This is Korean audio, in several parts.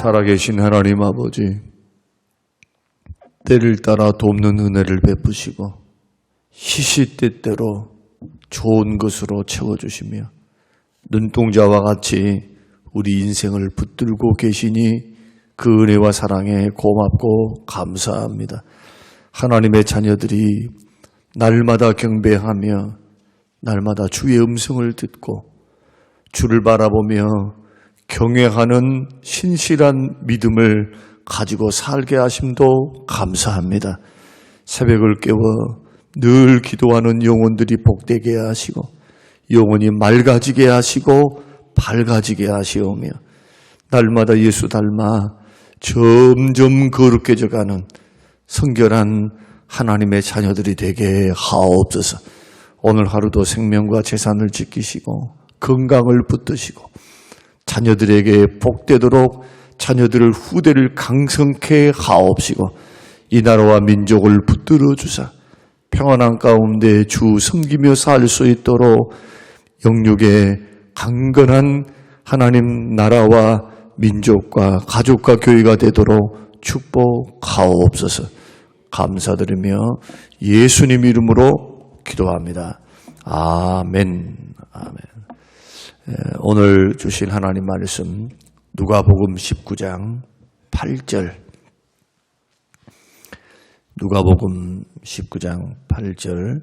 살아계신 하나님 아버지, 때를 따라 돕는 은혜를 베푸시고 시시때때로 좋은 것으로 채워주시며 눈동자와 같이 우리 인생을 붙들고 계시니 그 은혜와 사랑에 고맙고 감사합니다. 하나님의 자녀들이 날마다 경배하며 날마다 주의 음성을 듣고 주를 바라보며 경외하는 신실한 믿음을 가지고 살게 하심도 감사합니다. 새벽을 깨워 늘 기도하는 영혼들이 복되게 하시고 영혼이 맑아지게 하시고 밝아지게 하시오며 날마다 예수 닮아 점점 거룩해져가는 성결한 하나님의 자녀들이 되게 하옵소서. 오늘 하루도 생명과 재산을 지키시고 건강을 붙드시고 자녀들에게 복되도록 자녀들의 후대를 강성케 하옵시고 이 나라와 민족을 붙들어 주사 평안한 가운데 주 섬기며 살 수 있도록 영육의 강건한 하나님 나라와 민족과 가족과 교회가 되도록 축복하옵소서. 감사드리며 예수님 이름으로 기도합니다. 아멘. 아멘. 오늘 주신 하나님 말씀 누가복음 19장 8절. 누가복음 19장 8절.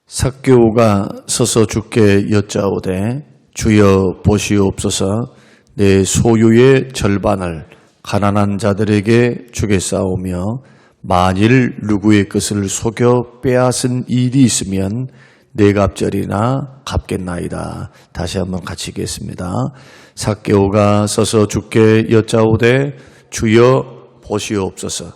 삭개오가 서서 주께 여짜오되 주여 보시옵소서 내 소유의 절반을 가난한 자들에게 주겠사오며 만일 누구의 것을 속여 빼앗은 일이 있으면 네 갑절이나 갚겠나이다. 다시 한번 같이 읽겠습니다. 삭개오가 서서 주께 여짜오되 주여 보시옵소서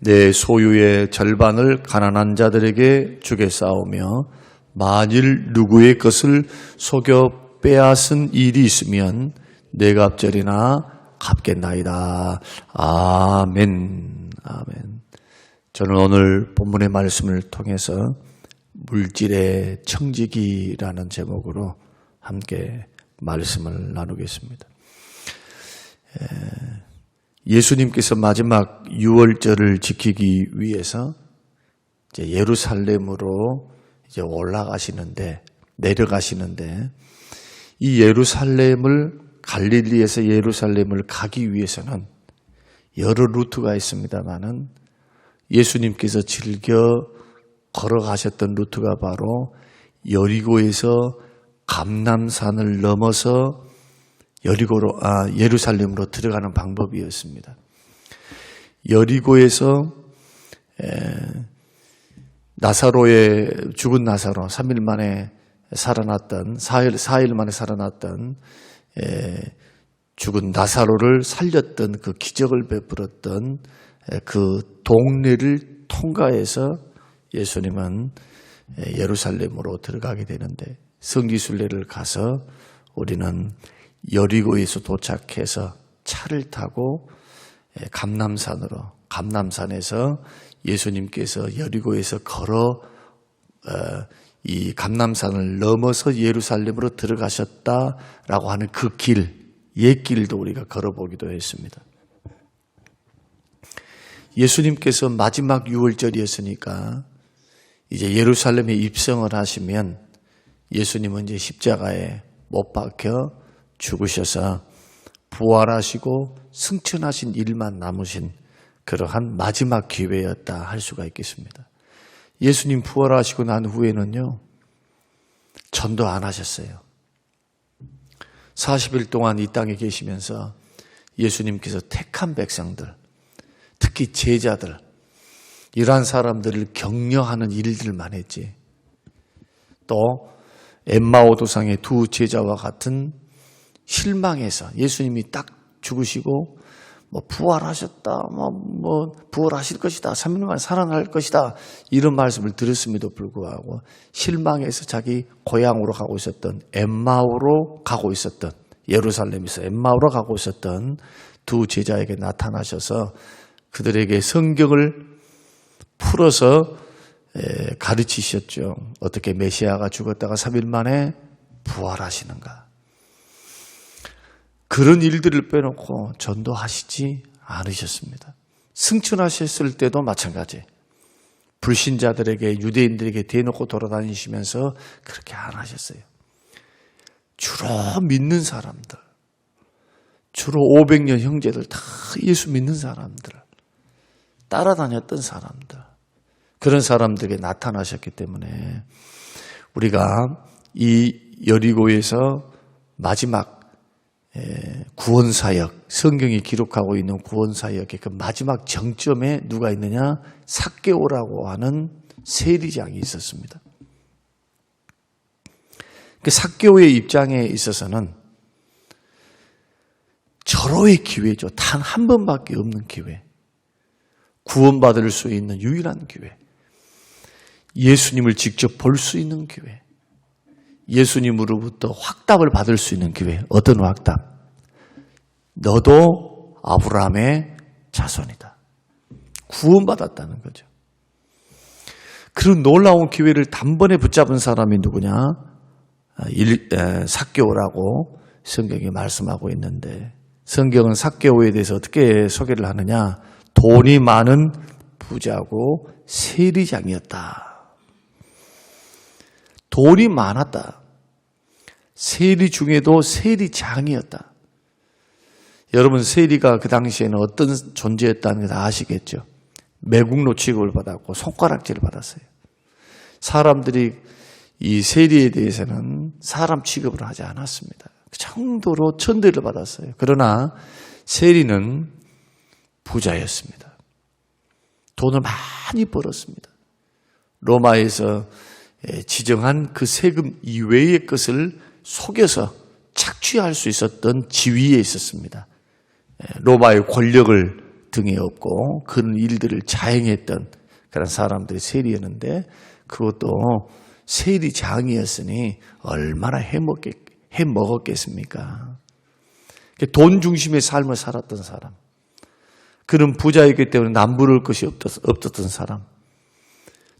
내 소유의 절반을 가난한 자들에게 주겠사오며 만일 누구의 것을 속여 빼앗은 일이 있으면 네 갑절이나 갚겠나이다. 아멘. 아멘. 저는 오늘 본문의 말씀을 통해서 물질의 청지기라는 제목으로 함께 말씀을 나누겠습니다. 예수님께서 마지막 유월절을 지키기 위해서 이제 예루살렘으로 이제 내려가시는데 이 갈릴리에서 예루살렘을 가기 위해서는 여러 루트가 있습니다만은 예수님께서 즐겨 걸어가셨던 루트가 바로 여리고에서 감람산을 넘어서 예루살렘으로 들어가는 방법이었습니다. 여리고에서 죽은 나사로 3일 만에 살아났던 4일 만에 살아났던 죽은 나사로를 살렸던 그 기적을 베풀었던 그 동네를 통과해서 예수님은 예루살렘으로 들어가게 되는데 성지순례를 가서 우리는 여리고에서 도착해서 차를 타고 감람산에서 예수님께서 여리고에서 걸어 이 감람산을 넘어서 예루살렘으로 들어가셨다라고 하는 그 옛길도 우리가 걸어보기도 했습니다. 예수님께서 마지막 유월절이었으니까 이제 예루살렘에 입성을 하시면 예수님은 이제 십자가에 못 박혀 죽으셔서 부활하시고 승천하신 일만 남으신 그러한 마지막 기회였다 할 수가 있겠습니다. 예수님 부활하시고 난 후에는요, 전도 안 하셨어요. 40일 동안 이 땅에 계시면서 예수님께서 택한 백성들, 특히 제자들, 이러한 사람들을 격려하는 일들만 했지. 또 엠마오 도상의 두 제자와 같은 실망해서 예수님이 딱 죽으시고 부활하셨다, 부활하실 것이다, 3일 만에 살아날 것이다, 이런 말씀을 들었음에도 불구하고 실망해서 자기 고향으로 가고 있었던 엠마오로 가고 있었던, 예루살렘에서 엠마오로 가고 있었던 두 제자에게 나타나셔서 그들에게 성경을 풀어서 가르치셨죠. 어떻게 메시아가 죽었다가 3일 만에 부활하시는가? 그런 일들을 빼놓고 전도하시지 않으셨습니다. 승천하셨을 때도 마찬가지. 불신자들에게, 유대인들에게 대놓고 돌아다니시면서 그렇게 안 하셨어요. 주로 믿는 사람들, 주로 500년 형제들, 다 예수 믿는 사람들, 따라다녔던 사람들, 그런 사람들에게 나타나셨기 때문에 우리가 이 여리고에서 마지막 구원사역, 성경이 기록하고 있는 구원사역의 그 마지막 정점에 누가 있느냐? 삭개오라고 하는 세리장이 있었습니다. 그 삭개오의 입장에 있어서는 절호의 기회죠. 단 한 번밖에 없는 기회. 구원받을 수 있는 유일한 기회. 예수님을 직접 볼 수 있는 기회. 예수님으로부터 확답을 받을 수 있는 기회. 어떤 확답? 너도 아브라함의 자손이다. 구원받았다는 거죠. 그런 놀라운 기회를 단번에 붙잡은 사람이 누구냐? 삭개오라고 성경이 말씀하고 있는데, 성경은 삭개오에 대해서 어떻게 소개를 하느냐? 돈이 많은 부자고 세리장이었다. 돈이 많았다. 세리 중에도 세리장이었다. 여러분, 세리가 그 당시에는 어떤 존재였다는 걸 다 아시겠죠? 매국노 취급을 받았고 손가락질을 받았어요. 사람들이 이 세리에 대해서는 사람 취급을 하지 않았습니다. 그 정도로 천대를 받았어요. 그러나 세리는 부자였습니다. 돈을 많이 벌었습니다. 로마에서 지정한 그 세금 이외의 것을 속여서 착취할 수 있었던 지위에 있었습니다. 로마의 권력을 등에 업고 그런 일들을 자행했던 그런 사람들이 세리였는데, 그것도 세리장이었으니 얼마나 해먹었겠습니까? 돈 중심의 삶을 살았던 사람, 그런 부자이기 때문에 남부를 것이 없었던 사람,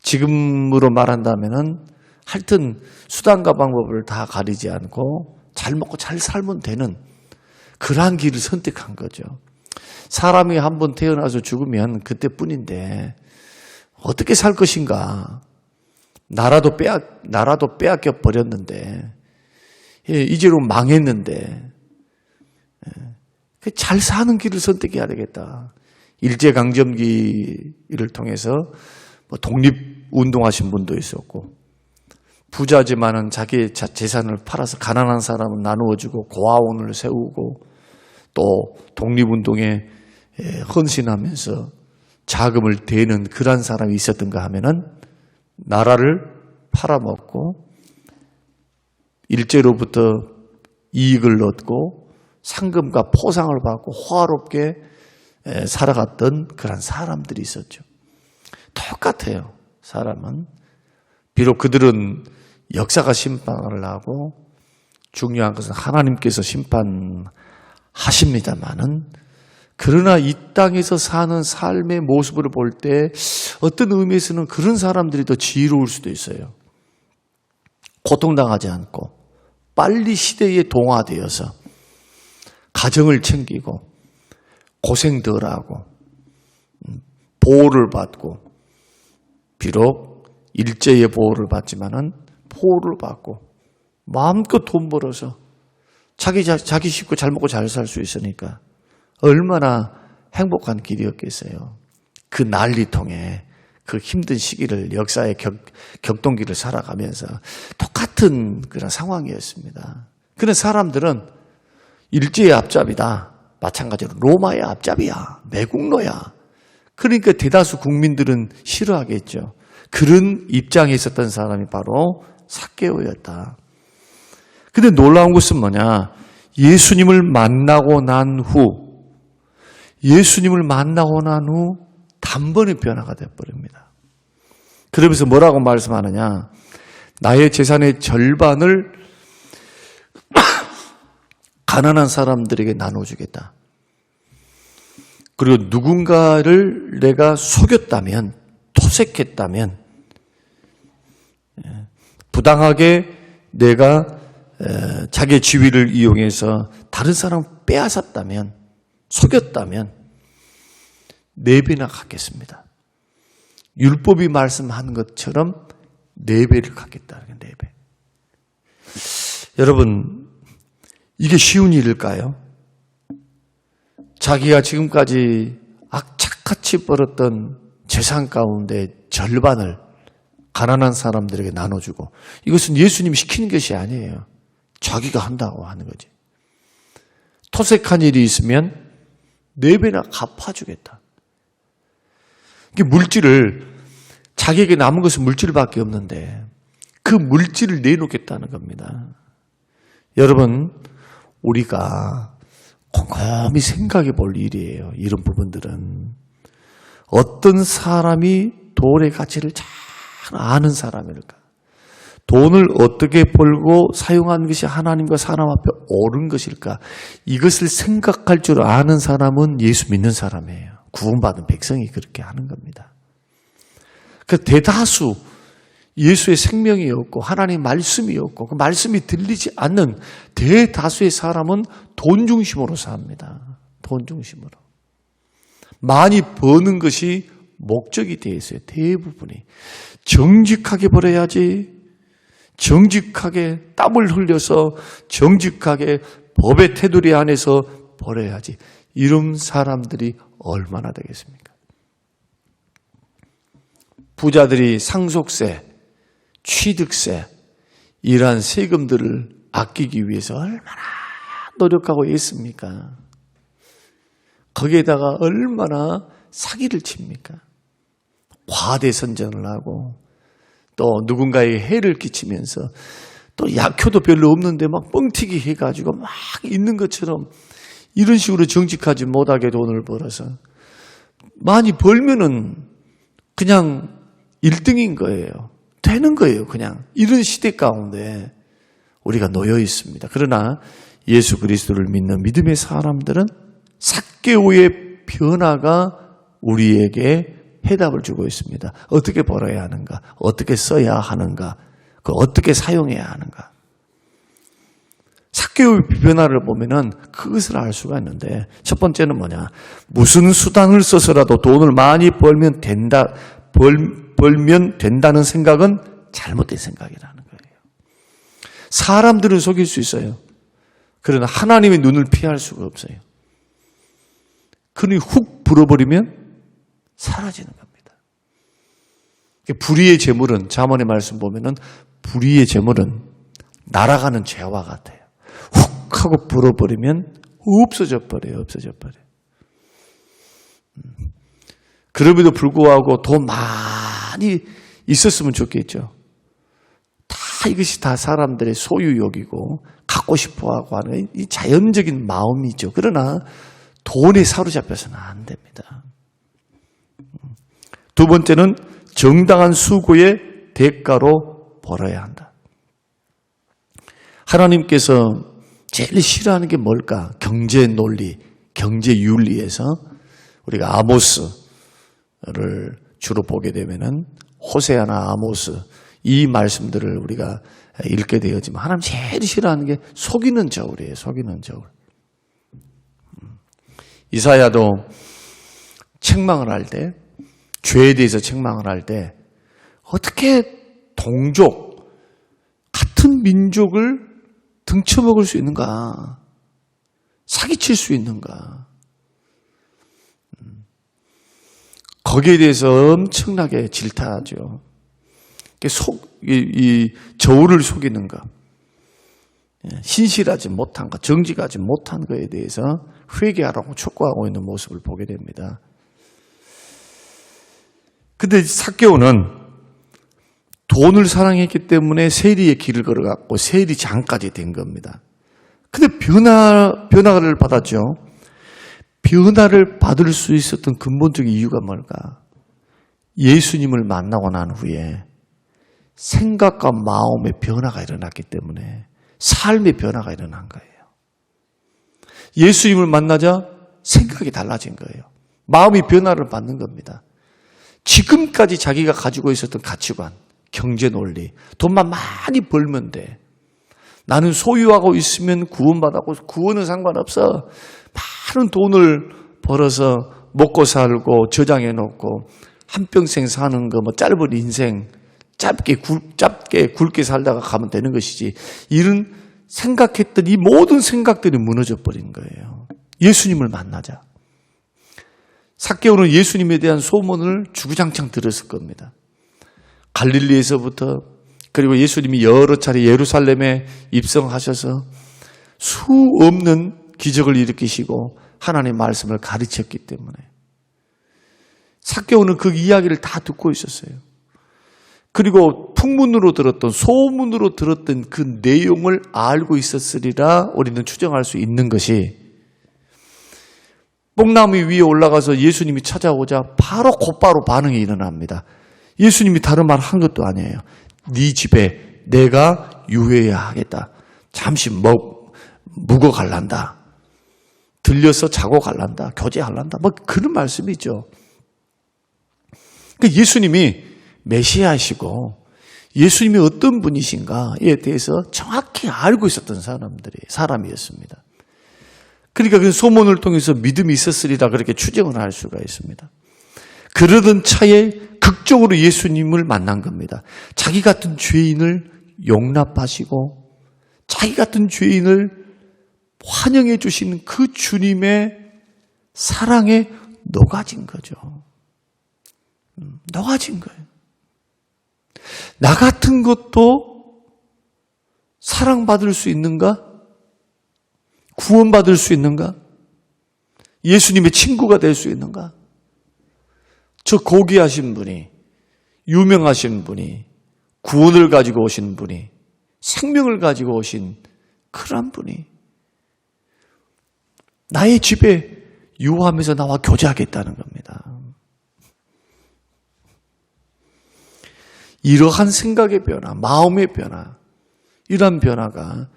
지금으로 말한다면은 하여튼 수단과 방법을 다 가리지 않고 잘 먹고 잘 살면 되는 그러한 길을 선택한 거죠. 사람이 한번 태어나서 죽으면 그때뿐인데 어떻게 살 것인가? 나라도 빼앗겨 버렸는데, 이제로 망했는데, 잘 사는 길을 선택해야 되겠다. 일제강점기를 통해서 독립운동하신 분도 있었고, 부자지만은 자기 재산을 팔아서 가난한 사람은 나누어주고 고아원을 세우고, 또 독립운동에 헌신하면서 자금을 대는 그런 사람이 있었던가 하면은 나라를 팔아먹고 일제로부터 이익을 얻고 상금과 포상을 받고 호화롭게 살아갔던 그런 사람들이 있었죠. 똑같아요. 사람은 비록 그들은 역사가 심판을 하고 중요한 것은 하나님께서 심판하십니다마는, 그러나 이 땅에서 사는 삶의 모습을 볼 때 어떤 의미에서는 그런 사람들이 더 지혜로울 수도 있어요. 고통당하지 않고 빨리 시대에 동화되어서 가정을 챙기고 고생 덜 하고 보호를 받고, 비록 일제의 보호를 받지만은 보호를 받고 마음껏 돈 벌어서 자기 식구 잘 먹고 잘 살 수 있으니까 얼마나 행복한 길이었겠어요. 그 난리통에 그 힘든 시기를, 역사의 격동기를 살아가면서 똑같은 그런 상황이었습니다. 그런 사람들은 일제의 앞잡이다. 마찬가지로 로마의 앞잡이야. 매국노야. 그러니까 대다수 국민들은 싫어하겠죠. 그런 입장에 있었던 사람이 바로 삭개오였다. 근데 놀라운 것은 뭐냐? 예수님을 만나고 난 후 단번에 변화가 되어버립니다. 그러면서 뭐라고 말씀하느냐? 나의 재산의 절반을 가난한 사람들에게 나눠주겠다. 그리고 누군가를 내가 속였다면, 토색했다면, 부당하게 내가 자기의 지위를 이용해서 다른 사람을 빼앗았다면, 속였다면 4배나 갚겠습니다. 율법이 말씀하는 것처럼 4배를 갚겠다는 거예요. 4배. 여러분, 이게 쉬운 일일까요? 자기가 지금까지 악착같이 벌었던 재산 가운데 절반을 가난한 사람들에게 나눠주고, 이것은 예수님이 시키는 것이 아니에요. 자기가 한다고 하는 거지. 토색한 일이 있으면 4배나 갚아주겠다. 이게 물질을, 자기에게 남은 것은 물질밖에 없는데 그 물질을 내놓겠다는 겁니다. 여러분, 우리가 곰곰이 생각해 볼 일이에요. 이런 부분들은. 어떤 사람이 돈의 가치를 잘 아는 사람일까? 돈을 어떻게 벌고 사용하는 것이 하나님과 사람 앞에 옳은 것일까? 이것을 생각할 줄 아는 사람은 예수 믿는 사람이에요. 구원받은 백성이 그렇게 하는 겁니다. 그 대다수 예수의 생명이 없고 하나님의 말씀이 없고 그 말씀이 들리지 않는 대다수의 사람은 돈 중심으로 삽니다. 돈 중심으로. 많이 버는 것이 목적이 되어 있어요. 대부분이. 정직하게 벌어야지. 정직하게 땀을 흘려서 정직하게 법의 테두리 안에서 벌어야지. 이런 사람들이 얼마나 되겠습니까? 부자들이 상속세, 취득세, 이러한 세금들을 아끼기 위해서 얼마나 노력하고 있습니까? 거기에다가 얼마나 사기를 칩니까? 과대선전을 하고 또 누군가에게 해를 끼치면서 또 약효도 별로 없는데 막 뻥튀기 해가지고 막 있는 것처럼 이런 식으로 정직하지 못하게 돈을 벌어서 많이 벌면은 그냥 1등인 거예요. 되는 거예요. 그냥 이런 시대 가운데 우리가 놓여 있습니다. 그러나 예수 그리스도를 믿는 믿음의 사람들은 삭개오의 변화가 우리에게 해답을 주고 있습니다. 어떻게 벌어야 하는가? 어떻게 써야 하는가? 어떻게 사용해야 하는가? 삭개오의 변화를 보면은 그것을 알 수가 있는데, 첫 번째는 뭐냐? 무슨 수단을 써서라도 돈을 많이 벌면 된다는 생각은 잘못된 생각이라는 거예요. 사람들은 속일 수 있어요. 그러나 하나님의 눈을 피할 수가 없어요. 그니 훅 불어버리면 사라지는 겁니다. 불의의 재물은, 잠언의 말씀 보면은 불의의 재물은 날아가는 재와 같아요. 훅 하고 불어버리면 없어져 버려요. 없어져 버려요. 그럼에도 불구하고 돈 많이 있었으면 좋겠죠. 다 이것이 다 사람들의 소유욕이고 갖고 싶어하고 하는 이 자연적인 마음이죠. 그러나 돈에 사로잡혀서는 안 됩니다. 두 번째는 정당한 수고의 대가로 벌어야 한다. 하나님께서 제일 싫어하는 게 뭘까? 경제 논리, 경제 윤리에서 우리가 아모스를 주로 보게 되면은 호세아나 아모스 이 말씀들을 우리가 읽게 되었지만 하나님 제일 싫어하는 게 속이는 저울이에요. 속이는 저울. 이사야도 책망을 할 때, 죄에 대해서 책망을 할 때 어떻게 동족, 같은 민족을 등쳐먹을 수 있는가? 사기칠 수 있는가? 거기에 대해서 엄청나게 질타하죠. 이 저울을 속이는 것, 신실하지 못한 것, 정직하지 못한 것에 대해서 회개하라고 촉구하고 있는 모습을 보게 됩니다. 근데 삭개오는 돈을 사랑했기 때문에 세리의 길을 걸어갔고 세리 장까지 된 겁니다. 근데 변화를 받았죠. 변화를 받을 수 있었던 근본적인 이유가 뭘까? 예수님을 만나고 난 후에 생각과 마음의 변화가 일어났기 때문에 삶의 변화가 일어난 거예요. 예수님을 만나자 생각이 달라진 거예요. 마음이 변화를 받는 겁니다. 지금까지 자기가 가지고 있었던 가치관, 경제 논리, 돈만 많이 벌면 돼. 나는 소유하고 있으면 구원받았고 구원은 상관없어. 많은 돈을 벌어서 먹고 살고 저장해 놓고 한평생 사는 거 뭐 짧은 인생 짧게 굵게 살다가 가면 되는 것이지. 이런 생각했던 이 모든 생각들이 무너져 버린 거예요. 예수님을 만나자. 삭개오는 예수님에 대한 소문을 주구장창 들었을 겁니다. 갈릴리에서부터 그리고 예수님이 여러 차례 예루살렘에 입성하셔서 수 없는 기적을 일으키시고 하나님의 말씀을 가르쳤기 때문에 삭개오는 그 이야기를 다 듣고 있었어요. 그리고 풍문으로 들었던 소문으로 들었던 그 내용을 알고 있었으리라 우리는 추정할 수 있는 것이 뽕나무 위에 올라가서 예수님이 찾아오자 곧바로 반응이 일어납니다. 예수님이 다른 말 한 것도 아니에요. 네 집에 내가 유해야 하겠다. 잠시 묵어 갈란다. 들려서 자고 갈란다. 교제할란다. 뭐 그런 말씀이죠. 그러니까 예수님이 메시아이시고 예수님이 어떤 분이신가에 대해서 정확히 알고 있었던 사람이었습니다. 그러니까 그 소문을 통해서 믿음이 있었으리라 그렇게 추정을 할 수가 있습니다. 그러던 차에 극적으로 예수님을 만난 겁니다. 자기 같은 죄인을 용납하시고 자기 같은 죄인을 환영해 주시는 그 주님의 사랑에 녹아진 거죠. 녹아진 거예요. 나 같은 것도 사랑받을 수 있는가? 구원받을 수 있는가? 예수님의 친구가 될 수 있는가? 저 고귀하신 분이, 유명하신 분이, 구원을 가지고 오신 분이, 생명을 가지고 오신 그런 분이 나의 집에 유하면서 나와 교제하겠다는 겁니다. 이러한 생각의 변화, 마음의 변화, 이러한 변화가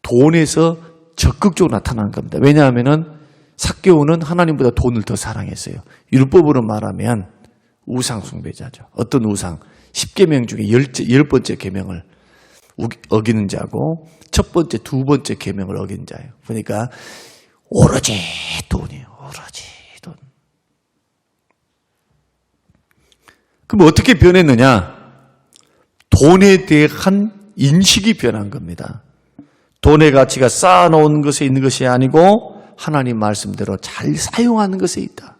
돈에서 적극적으로 나타나는 겁니다. 왜냐하면 삭개오는 하나님보다 돈을 더 사랑했어요. 율법으로 말하면 우상 숭배자죠. 어떤 우상? 10계명 중에 10번째 계명을 어기는 자고 첫 번째, 두 번째 계명을 어긴 자예요. 그러니까 오로지 돈이에요. 오로지 돈. 그럼 어떻게 변했느냐? 돈에 대한 인식이 변한 겁니다. 돈의 가치가 쌓아놓은 것에 있는 것이 아니고 하나님 말씀대로 잘 사용하는 것에 있다.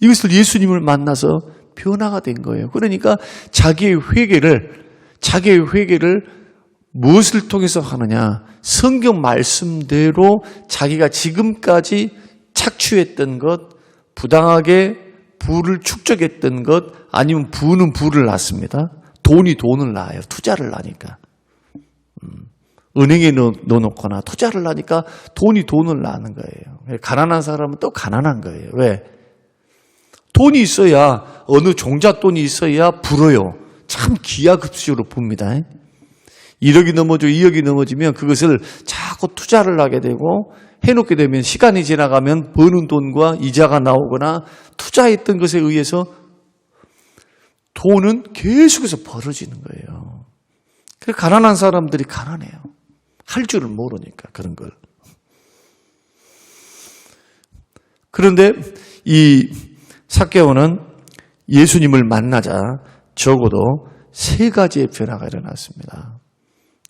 이것을 예수님을 만나서 변화가 된 거예요. 그러니까 자기의 회개를 무엇을 통해서 하느냐? 성경 말씀대로 자기가 지금까지 착취했던 것, 부당하게 부를 축적했던 것, 아니면 부는 부를 낳습니다. 돈이 돈을 낳아요. 투자를 하니까. 은행에 넣어놓거나 투자를 하니까 돈이 돈을 낳는 거예요. 가난한 사람은 또 가난한 거예요. 왜? 돈이 있어야, 어느 종잣돈이 있어야 불어요. 참 기하급수로 붑니다. 1억이 넘어지고 2억이 넘어지면 그것을 자꾸 투자를 하게 되고 해놓게 되면 시간이 지나가면 버는 돈과 이자가 나오거나 투자했던 것에 의해서 돈은 계속해서 벌어지는 거예요. 그래서 가난한 사람들이 가난해요. 할 줄을 모르니까 그런 걸. 그런데 이 삭개오는 예수님을 만나자 적어도 3가지의 변화가 일어났습니다.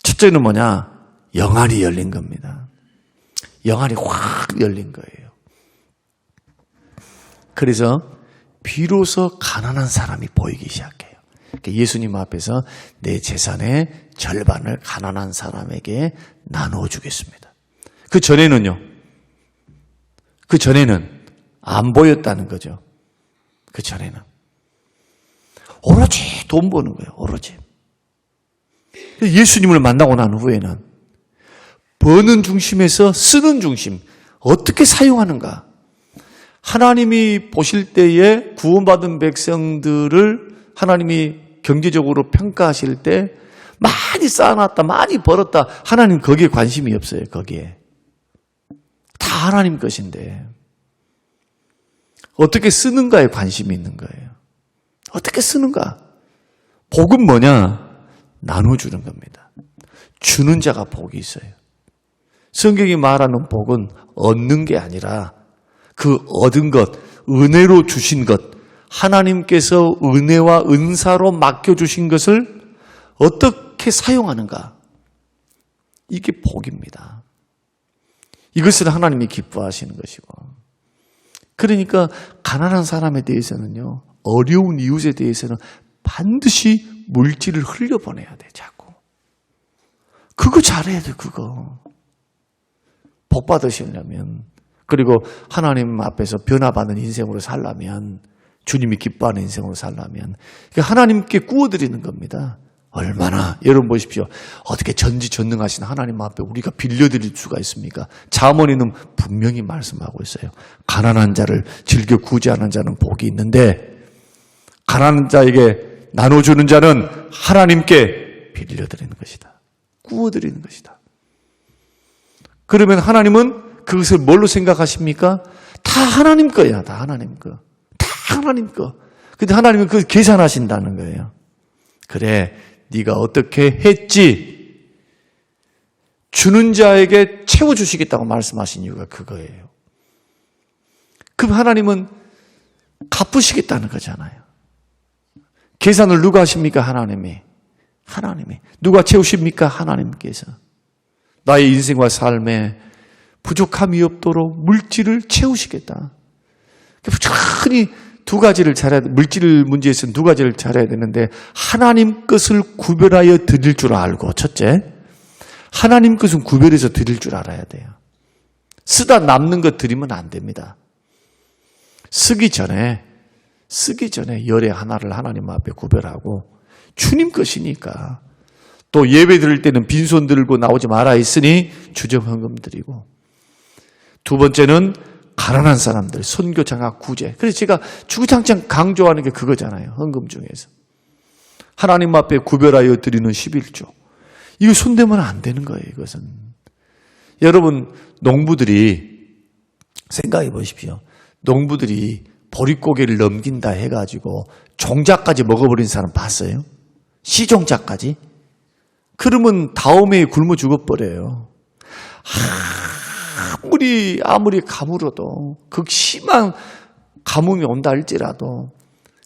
첫째는 뭐냐? 영안이 열린 겁니다. 영안이 확 열린 거예요. 그래서 비로소 가난한 사람이 보이기 시작해요. 예수님 앞에서 내 재산의 절반을 가난한 사람에게 나눠주겠습니다. 그 전에는 안 보였다는 거죠. 그 전에는 오로지 돈 버는 거예요. 오로지. 예수님을 만나고 난 후에는 버는 중심에서 쓰는 중심, 어떻게 사용하는가. 하나님이 보실 때에 구원받은 백성들을 하나님이 경제적으로 평가하실 때 많이 쌓아놨다, 많이 벌었다. 하나님 거기에 관심이 없어요. 거기에. 다 하나님 것인데 어떻게 쓰는가에 관심이 있는 거예요. 어떻게 쓰는가? 복은 뭐냐? 나눠주는 겁니다. 주는 자가 복이 있어요. 성경이 말하는 복은 얻는 게 아니라 그 얻은 것, 은혜로 주신 것, 하나님께서 은혜와 은사로 맡겨주신 것을 어떻게 사용하는가? 이게 복입니다. 이것을 하나님이 기뻐하시는 것이고. 그러니까 가난한 사람에 대해서는요, 어려운 이웃에 대해서는 반드시 물질을 흘려보내야 돼, 자꾸. 그거 잘해야 돼, 그거. 복 받으시려면, 그리고 하나님 앞에서 변화받는 인생으로 살려면, 주님이 기뻐하는 인생으로 살려면, 하나님께 구워드리는 겁니다. 얼마나, 여러분 보십시오. 어떻게 전지전능하신 하나님 앞에 우리가 빌려드릴 수가 있습니까? 잠언에는 분명히 말씀하고 있어요. 가난한 자를 즐겨 구제하는 자는 복이 있는데, 가난한 자에게 나눠주는 자는 하나님께 빌려드리는 것이다. 구워드리는 것이다. 그러면 하나님은 그것을 뭘로 생각하십니까? 다 하나님 거야. 다 하나님 거. 다 하나님 거. 근데 하나님은 그걸 계산하신다는 거예요. 그래, 네가 어떻게 했지? 주는 자에게 채워주시겠다고 말씀하신 이유가 그거예요. 그럼 하나님은 갚으시겠다는 거잖아요. 계산을 누가 하십니까? 하나님이. 누가 채우십니까? 하나님께서. 나의 인생과 삶에 부족함이 없도록 물질을 채우시겠다. 부지런히 두 가지를 잘해야 돼. 물질 문제에서는 두 가지를 잘해야 되는데, 하나님 것을 구별하여 드릴 줄 알고, 첫째, 하나님 것은 구별해서 드릴 줄 알아야 돼요. 쓰다 남는 것 드리면 안 됩니다. 쓰기 전에 열의 하나를 하나님 앞에 구별하고, 주님 것이니까, 또 예배 드릴 때는 빈손 들고 나오지 마라 했으니 주정 헌금 드리고, 두 번째는 가난한 사람들, 선교 장학 구제. 그래서 제가 주구장창 강조하는 게 그거잖아요. 헌금 중에서. 하나님 앞에 구별하여 드리는 11조. 이거 손대면 안 되는 거예요, 이것은. 여러분, 농부들이 생각해 보십시오. 농부들이 보릿고개를 넘긴다 해가지고 종자까지 먹어버린 사람 봤어요? 시종자까지? 그러면 다음에 굶어 죽어버려요. 아무리 가물어도, 극심한 가뭄이 온다 할지라도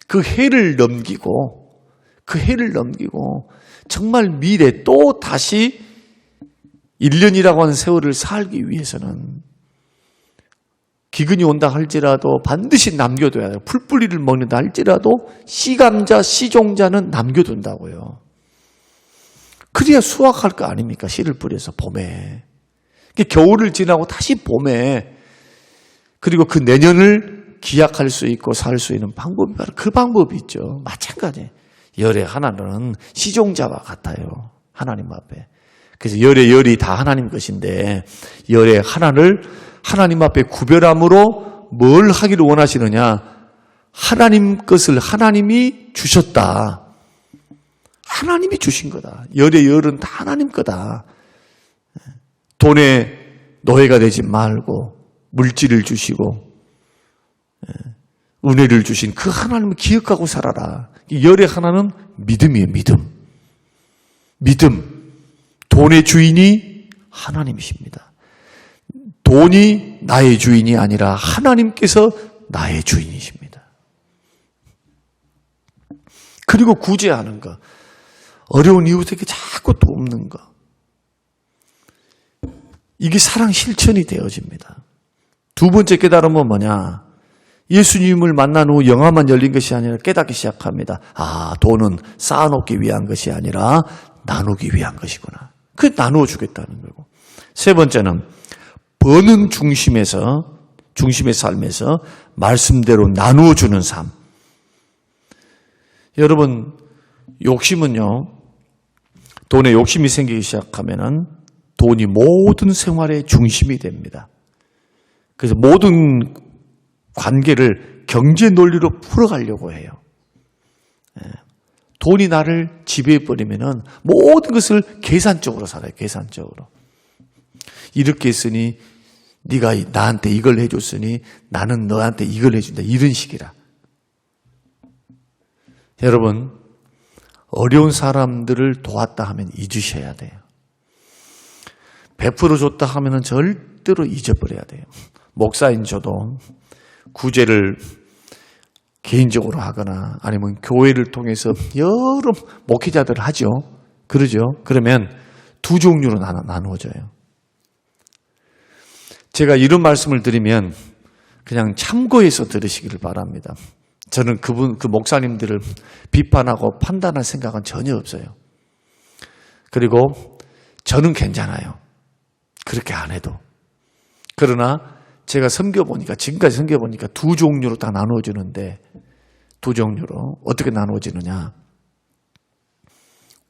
그 해를 넘기고 정말 미래 또 다시 1년이라고 하는 세월을 살기 위해서는 기근이 온다 할지라도 반드시 남겨둬야 돼요. 풀뿌리를 먹는다 할지라도 씨감자, 씨종자는 남겨둔다고요. 그래야 수확할 거 아닙니까? 씨를 뿌려서 봄에. 겨울을 지나고 다시 봄에, 그리고 그 내년을 기약할 수 있고 살 수 있는 방법이 바로 그 방법이 있죠. 마찬가지. 열의 하나는 시종자와 같아요. 하나님 앞에. 그래서 열이 다 하나님 것인데, 열의 하나를 하나님 앞에 구별함으로 뭘 하기를 원하시느냐? 하나님 것을 하나님이 주셨다. 하나님이 주신 거다. 열은 다 하나님 거다. 돈의 노예가 되지 말고 물질을 주시고 은혜를 주신 그 하나님을 기억하고 살아라. 열의 하나는 믿음이에요. 믿음. 돈의 주인이 하나님이십니다. 돈이 나의 주인이 아니라 하나님께서 나의 주인이십니다. 그리고 구제하는 것. 어려운 이웃에게 자꾸 돕는 것. 이게 사랑 실천이 되어집니다. 두 번째 깨달음은 뭐냐? 예수님을 만난 후 영화만 열린 것이 아니라 깨닫기 시작합니다. 돈은 쌓아놓기 위한 것이 아니라 나누기 위한 것이구나. 그게 나누어 주겠다는 거고. 세 번째는 버는 중심의 삶에서 말씀대로 나누어 주는 삶. 여러분, 욕심은요, 돈에 욕심이 생기기 시작하면은 돈이 모든 생활의 중심이 됩니다. 그래서 모든 관계를 경제 논리로 풀어가려고 해요. 돈이 나를 지배해버리면은 모든 것을 계산적으로 살아요. 계산적으로. 이렇게 했으니 네가 나한테 이걸 해줬으니 나는 너한테 이걸 해준다. 이런 식이라. 여러분, 어려운 사람들을 도왔다 하면 잊으셔야 돼요. 베풀어줬다 하면은 절대로 잊어버려야 돼요. 목사인 저도 구제를 개인적으로 하거나 아니면 교회를 통해서 여러 목회자들을 하죠. 그러죠. 그러면 두 종류로 나누어져요. 제가 이런 말씀을 드리면 그냥 참고해서 들으시기를 바랍니다. 저는 그 목사님들을 비판하고 판단할 생각은 전혀 없어요. 그리고 저는 괜찮아요. 그렇게 안 해도. 그러나 제가 섬겨보니까, 지금까지 섬겨보니까 두 종류로 다 나누어지는데, 두 종류로 어떻게 나누어지느냐.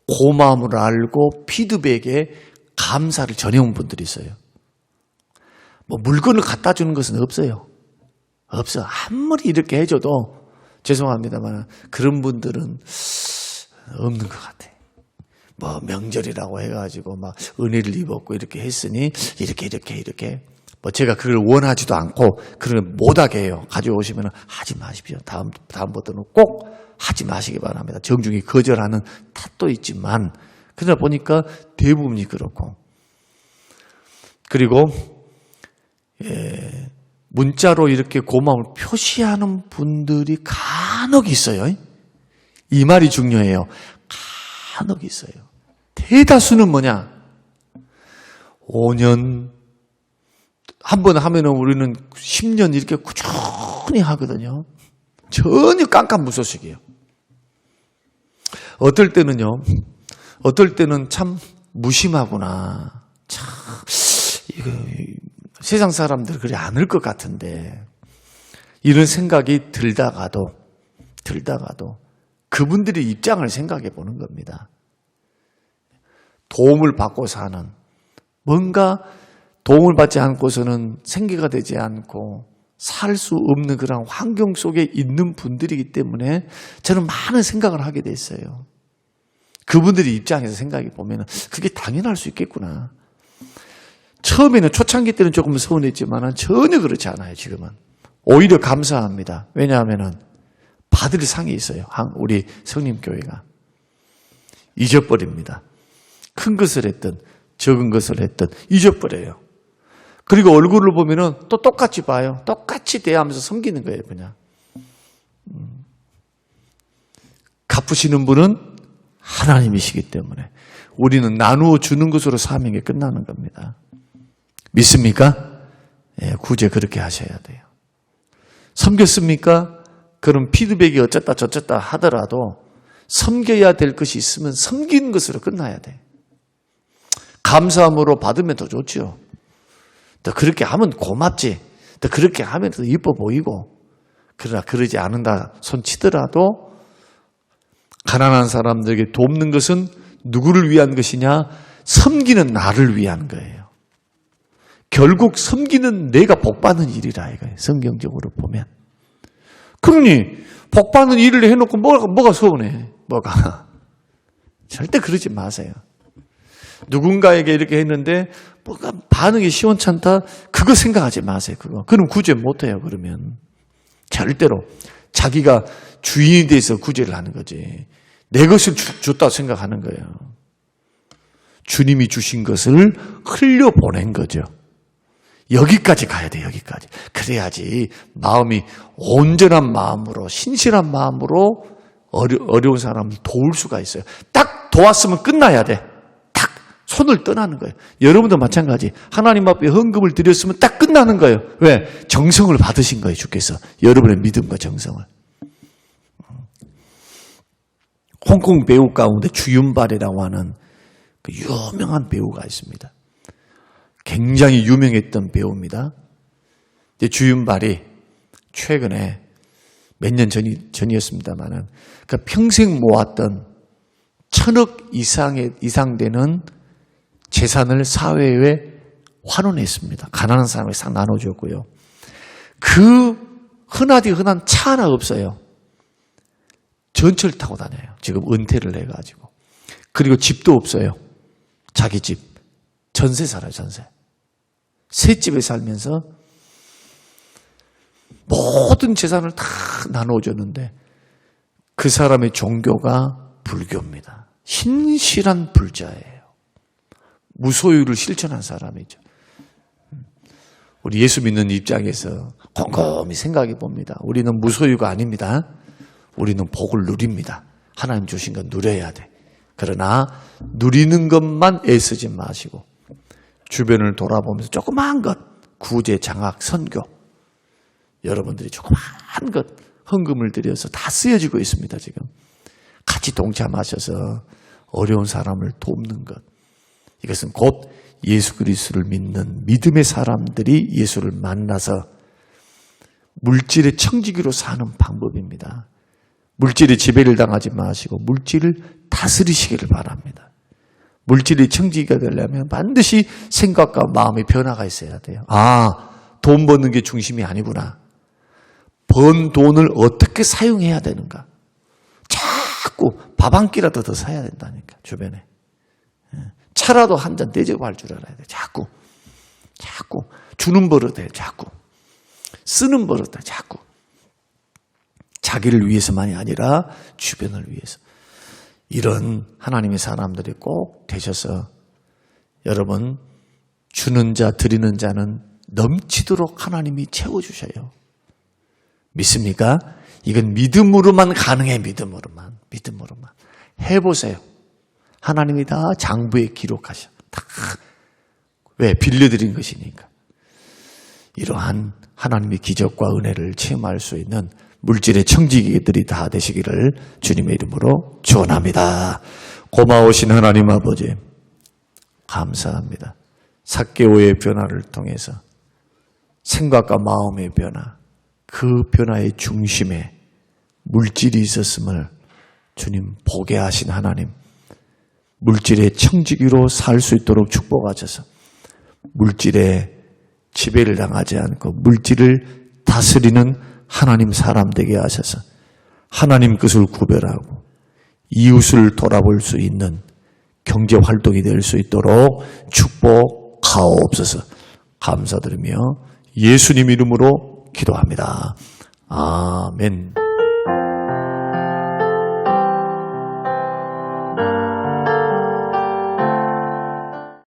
고마움을 알고 피드백에 감사를 전해온 분들이 있어요. 뭐 물건을 갖다 주는 것은 없어요. 없어. 아무리 이렇게 해줘도 죄송합니다만 그런 분들은 없는 것 같아. 뭐 명절이라고 해가지고 막 은혜를 입었고 이렇게 했으니 이렇게 뭐 제가 그걸 원하지도 않고 그걸 못하게 해요. 가져오시면 하지 마십시오. 다음부터는 꼭 하지 마시기 바랍니다. 정중히 거절하는 탓도 있지만 그러다 보니까 대부분이 그렇고. 그리고 문자로 이렇게 고마움을 표시하는 분들이 간혹 있어요. 이 말이 중요해요. 간혹 있어요. 대다수는 뭐냐? 5년, 한 번 하면은 우리는 10년 이렇게 꾸준히 하거든요. 전혀 깜깜무소식이에요. 어떨 때는 참 무심하구나. 참, 이거, 세상 사람들 그리 않을 것 같은데, 이런 생각이 들다가도 그분들의 입장을 생각해 보는 겁니다. 도움을 받고 사는, 뭔가 도움을 받지 않고서는 생계가 되지 않고 살 수 없는 그런 환경 속에 있는 분들이기 때문에 저는 많은 생각을 하게 됐어요. 그분들의 입장에서 생각해 보면 그게 당연할 수 있겠구나. 처음에는 초창기 때는 조금 서운했지만 전혀 그렇지 않아요. 지금은 오히려 감사합니다. 왜냐하면 받을 상이 있어요. 우리 성림교회가 잊어버립니다. 큰 것을 했든 적은 것을 했든 잊어버려요. 그리고 얼굴을 보면은 또 똑같이 봐요. 똑같이 대하면서 섬기는 거예요. 그냥 갚으시는 분은 하나님이시기 때문에 우리는 나누어 주는 것으로 사명이 끝나는 겁니다. 믿습니까? 예, 구제 그렇게 하셔야 돼요. 섬겼습니까? 그럼 피드백이 어쨌다 저쨌다 하더라도 섬겨야 될 것이 있으면 섬기는 것으로 끝나야 돼. 감사함으로 받으면 더 좋죠. 더 그렇게 하면 고맙지. 더 그렇게 하면 더 이뻐 보이고. 그러나 그러지 않는다 손치더라도 가난한 사람들에게 돕는 것은 누구를 위한 것이냐? 섬기는 나를 위한 거예요. 결국 섬기는 내가 복받는 일이라 이거예요. 성경적으로 보면. 그러니 복받는 일을 해놓고 뭐가 서운해? 뭐가? 절대 그러지 마세요. 누군가에게 이렇게 했는데 뭐가 반응이 시원찮다? 그거 생각하지 마세요. 그럼 구제 못해요. 그러면 절대로 자기가 주인이 돼서 구제를 하는 거지. 내 것을 줬다고 생각하는 거예요. 주님이 주신 것을 흘려보낸 거죠. 여기까지 가야 돼. 여기까지. 그래야지 마음이 온전한 마음으로 신실한 마음으로 어려운 사람을 도울 수가 있어요. 딱 도왔으면 끝나야 돼. 딱 손을 떠나는 거예요. 여러분도 마찬가지. 하나님 앞에 헌금을 드렸으면 딱 끝나는 거예요. 왜? 정성을 받으신 거예요. 주께서. 여러분의 믿음과 정성을. 홍콩 배우 가운데 주윤발이라고 하는 그 유명한 배우가 있습니다. 굉장히 유명했던 배우입니다. 주윤발이 최근에 몇 년 전이었습니다만은 그 평생 모았던 1,000억 이상 되는 재산을 사회에 환원했습니다. 가난한 사람에게 싹 나눠줬고요. 흔한 차 하나 없어요. 전철 타고 다녀요. 지금 은퇴를 해가지고. 그리고 집도 없어요. 자기 집. 전세 살아요, 전세. 새 집에 살면서 모든 재산을 다 나눠줬는데 그 사람의 종교가 불교입니다. 신실한 불자예요. 무소유를 실천한 사람이죠. 우리 예수 믿는 입장에서 곰곰이 생각해 봅니다. 우리는 무소유가 아닙니다. 우리는 복을 누립니다. 하나님 주신 건 누려야 돼. 그러나 누리는 것만 애쓰지 마시고 주변을 돌아보면서 조그마한 것, 구제, 장학, 선교, 여러분들이 조그마한 것 헌금을 들여서 다 쓰여지고 있습니다. 지금 같이 동참하셔서 어려운 사람을 돕는 것, 이것은 곧 예수 그리스도를 믿는 믿음의 사람들이 예수를 만나서 물질의 청지기로 사는 방법입니다. 물질의 지배를 당하지 마시고 물질을 다스리시기를 바랍니다. 물질의 청지기가 되려면 반드시 생각과 마음의 변화가 있어야 돼요. 돈 버는 게 중심이 아니구나. 번 돈을 어떻게 사용해야 되는가. 자꾸 밥 한 끼라도 더 사야 된다니까, 주변에. 차라도 한 잔 대접할 줄 알아야 돼. 자꾸 주는 버릇에 자꾸 쓰는 버릇에 자꾸 자기를 위해서만이 아니라 주변을 위해서. 이런 하나님의 사람들이 꼭 되셔서 여러분, 주는 자 드리는 자는 넘치도록 하나님이 채워주셔요. 믿습니까? 이건 믿음으로만 가능해. 믿음으로만 해보세요. 하나님이 다 장부에 기록하셔. 다. 왜? 빌려드린 것이니까. 이러한 하나님의 기적과 은혜를 체험할 수 있는 물질의 청지기들이 다 되시기를 주님의 이름으로 축원합니다. 고마우신 하나님 아버지, 감사합니다. 삭개오의 변화를 통해서 생각과 마음의 변화, 그 변화의 중심에 물질이 있었음을 주님 보게 하신 하나님, 물질의 청지기로 살 수 있도록 축복하셔서 물질의 지배를 당하지 않고 물질을 다스리는 하나님 사람 되게 하셔서 하나님 것을 구별하고 이웃을 돌아볼 수 있는 경제 활동이 될 수 있도록 축복하옵소서. 감사드리며 예수님 이름으로 기도합니다. 아멘.